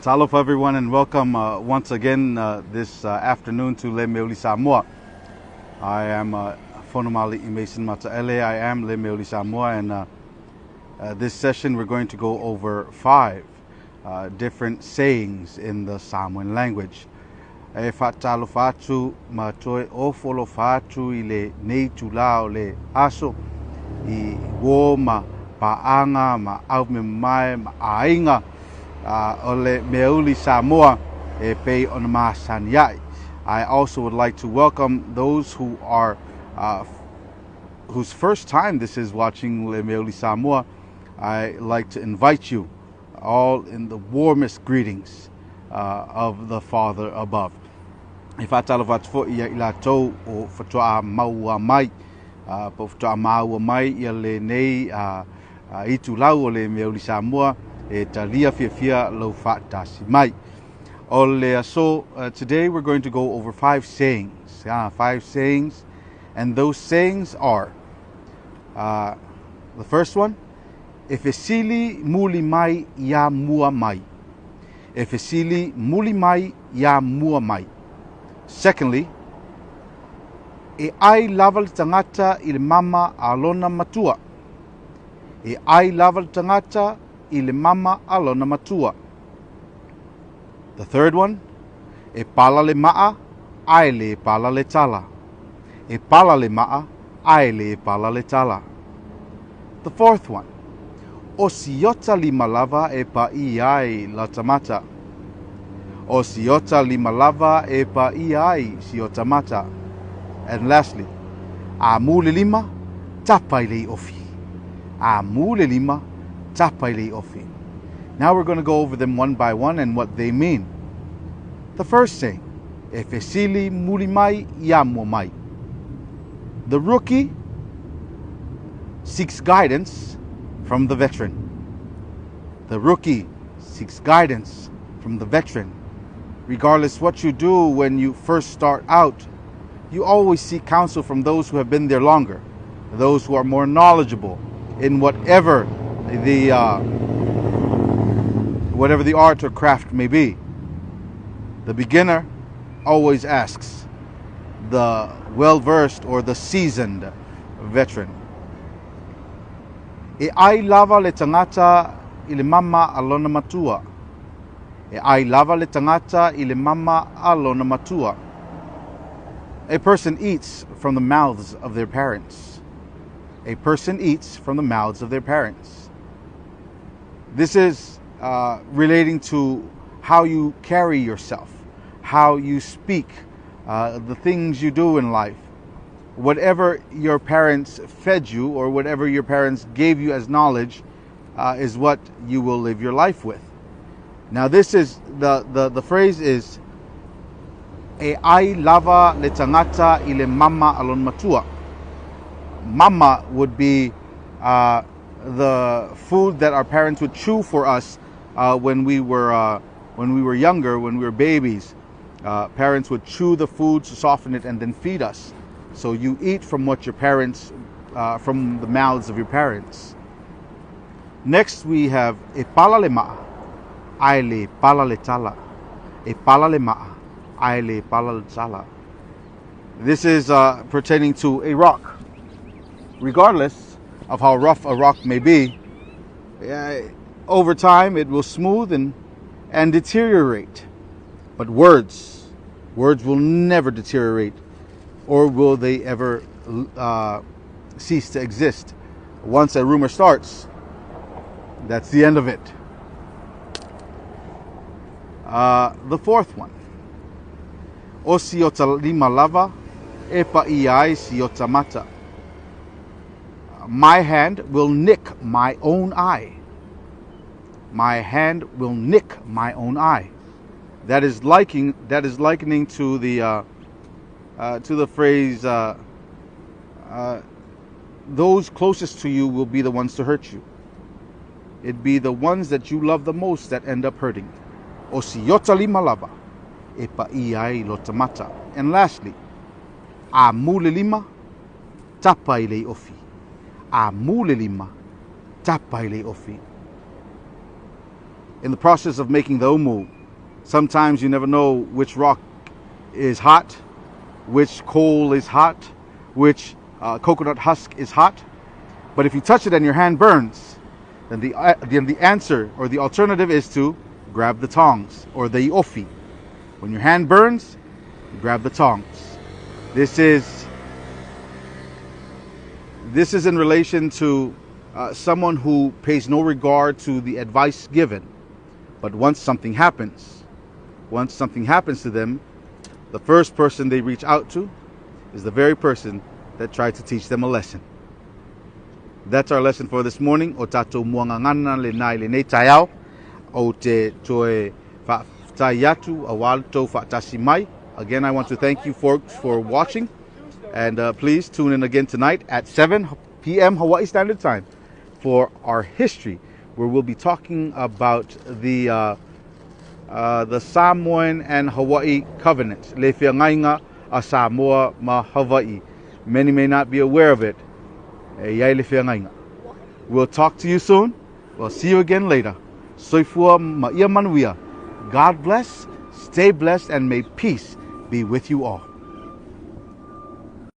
Aloha everyone, and welcome once again this afternoon to Mea-Uli Samoa. I am Fonomali Mason Mataele. I am Mea-Uli Samoa, and this session we're going to go over 5 different sayings in the Samoan language. E whatalo whatu matoe o wholo whatu I le nei tula o le aso I wo ma paanga ma au me mai ma ainga ole Mea-Uli Samoa e pei ona masaniai. I also would like to welcome those who are whose first time this is watching Mea-Uli Samoa. I like to invite you all in the warmest greetings of the Father above. E whatalo watu fo ia I lātou o whatua maua mai, po whatua maua mai ia le nei I tulau o le Mea-Uli Samoa e talia fia lo whaatasi mai. So today we're going to go over 5 sayings. 5 sayings, and those sayings are the first one, e fesili muli mai ia mua mai. E fesili muli mai ia mua mai. Secondly, e ai lava le tagata I le mama a lona matua. E ai lava le tagata I le mama a lona matua. The third one, e pala le maa, ai le pala le tala. E pala le maa, ai le pala le tala. The fourth one, o siota lima lava e pa I ai la tamata. O siota lima lava e pa I ai siota mata. And lastly, a muli lima, tapa I le ofi. A muli lima, tapa I le ofi. Now we're going to go over them one by one and what they mean. The first saying, e fesili muli mai ia mua mai. The rookie seeks guidance from the veteran. The rookie seeks guidance from the veteran. Regardless what you do when you first start out, you always seek counsel from those who have been there longer, those who are more knowledgeable in whatever the art or craft may be. The beginner always asks the well-versed or the seasoned veteran. E ai lava le tagata I le mama a lona matua. E ai lava le tagata I le mama a lona matua. A person eats from the mouths of their parents. A person eats from the mouths of their parents. This is relating to how you carry yourself, how you speak, the things you do in life. Whatever your parents fed you or whatever your parents gave you as knowledge is what you will live your life with. Now this is, the phrase is, e ai lava le tagata I le mama alon matua. Mama would be the food that our parents would chew for us when we were younger, when we were babies. Parents would chew the food to soften it and then feed us. So you eat from what your parents, from the mouths of your parents. Next we have e pala le maa, ai le pala le tala. E pala le maa, ai le pala le tala. This is pertaining to a rock. Regardless of how rough a rock may be, over time it will smooth and deteriorate. But words will never deteriorate, or will they ever cease to exist. Once a rumor starts, that's the end of it. The fourth one, o siota lima lava e pa I ai siota mata. My hand will nick my own eye. My hand will nick my own eye. That is likening to the phrase, those closest to you will be the ones to hurt you. It'd be the ones that you love the most that end up hurting. O siota lima lava e pa I ai lo tamata. And lastly, a muli lima tapa I le ofi. A muli lima tapa I le ofi. In the process of making the umu, Sometimes you never know which rock is hot, which coal is hot, which coconut husk is hot. But if you touch it and your hand burns, then the answer or the alternative is to grab the tongs or the ofi. When your hand burns, you grab the tongs. This is in relation to someone who pays no regard to the advice given. But once something happens to them, the first person they reach out to is the very person that tried to teach them a lesson. That's our lesson for this morning. O tatou Muagagana le nai le nei taiao o te toe whaataiatu awal tau whaatasi mai. Again, I want to thank you folks for watching, and please tune in again tonight at 7 p.m. Hawaii Standard Time for our history, where we'll be talking about the Samoan and Hawaii covenants. Le whiangainga a Samoa ma Hawaii. Many may not be aware of it. We'll talk to you soon. We'll see you again later. Soifua ma'ia manuia. God bless, stay blessed, and may peace be with you all.